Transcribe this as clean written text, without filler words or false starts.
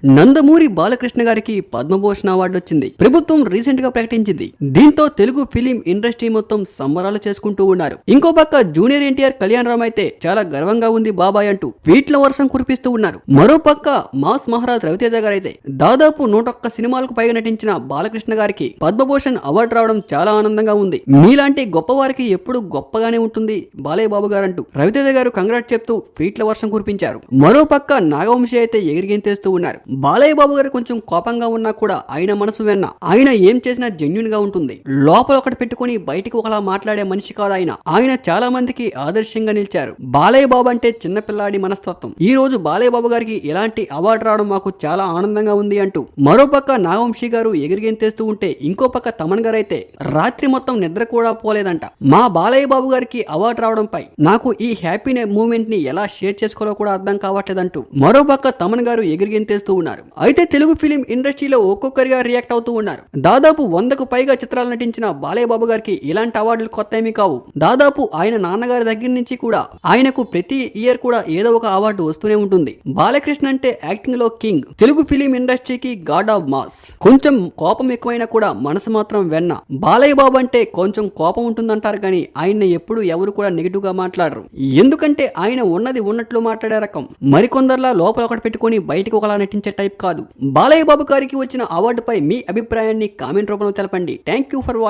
నందమూరి బాలకృష్ణ గారికి పద్మభూషణ్ అవార్డు వచ్చింది. ప్రభుత్వం రీసెంట్ గా ప్రకటించింది. దీంతో తెలుగు ఫిలిం ఇండస్ట్రీ మొత్తం సంబరాలు చేసుకుంటూ ఉన్నారు. ఇంకో పక్క జూనియర్ ఎన్టీఆర్ కళ్యాణ్ రామ్ అయితే చాలా గర్వంగా ఉంది బాబాయ్ అంటూ ట్వీట్ల వర్షం కురిపిస్తూ ఉన్నారు. మరో పక్క మాస్ మహారాజ్ రవితేజ గారైతే దాదాపు 101 సినిమాలకు పైగా నటించిన బాలకృష్ణ గారికి పద్మభూషణ్ అవార్డు రావడం చాలా ఆనందంగా ఉంది. మీలాంటి గొప్ప వారికి ఎప్పుడు గొప్పగానే ఉంటుంది బాలయ్య బాబు గారు అంటూ రవితేజ గారు కంగ్రాట్ చెప్తూ ట్వీట్ల వర్షం కురిపించారు. మరో పక్క నాగవంశీ అయితే ఎగిరిగెంతేస్తూ ఉన్నారు. బాలయ్య బాబు గారు కొంచెం కోపంగా ఉన్నా కూడా ఆయన మనసు వెన్న ఆయన ఏం చేసినా జెన్యూన్ గా ఉంటుంది. లోపల ఒకటి పెట్టుకుని బయటికి ఒకలా మాట్లాడే మనిషి కాదు ఆయన. ఆయన చాలా మందికి ఆదర్శంగా నిలిచారు. బాలయ్య బాబు అంటే చిన్నపిల్లాడి మనస్తత్వం. ఈ రోజు బాలయ్య బాబు గారికి ఇలాంటి అవార్డు రావడం మాకు చాలా ఆనందంగా ఉంది అంటూ మరో పక్క నాగవంశీ గారు ఎగిరిగెంతేస్తూ ఉంటే ఇంకో పక్క తమన్ గారు అయితే రాత్రి మొత్తం నిద్ర కూడా పోలేదంట. మా బాలయ్య బాబు గారికి అవార్డు రావడంపై నాకు ఈ హ్యాపీ మూమెంట్ ని ఎలా షేర్ చేసుకోవాలో కూడా అర్థం కావట్లేదంటూ మరో పక్క తమన్ గారు ఎగిరిగెంతేస్తూ ఉన్నారు. అయితే తెలుగు ఫిలిం ఇండస్ట్రీలో ఒక్కొక్కరిగా రియాక్ట్ అవుతూ ఉన్నారు. దాదాపు 100కు పైగా చిత్రాలు నటించిన బాలయ్య బాబు గారికి ఇలాంటి అవార్డులు కొత్త ఏమీ కావు. దాదాపు ఆయన నాన్నగారి దగ్గర నుంచి కూడా ఆయనకు ప్రతి ఇయర్ కూడా ఏదో ఒక అవార్డు వస్తూనే ఉంటుంది. బాలకృష్ణ అంటే యాక్టింగ్ లో కింగ్. తెలుగు ఫిలిం ఇండస్ట్రీకి గాడ్ ఆఫ్ మాస్. కొంచెం కోపం ఎక్కువైనా కూడా మనసు మాత్రం వెన్న. బాలయ్య బాబు అంటే కొంచెం కోపం ఉంటుందంటారు కానీ ఆయన్ని ఎప్పుడు ఎవరు కూడా నెగిటివ్ గా మాట్లాడరు. ఎందుకంటే ఆయన ఉన్నది ఉన్నట్లు మాట్లాడే రకం. మరికొందర్లా లోపల ఒకటి పెట్టుకుని బయటకు ఒకలా నటించే టైప్ కాదు. బాలయ్య బాబు గారికి వచ్చిన అవార్డుపై మీ అభిప్రాయాన్ని కామెంట్ రూపంలో తెలపండి. Thank you for watching.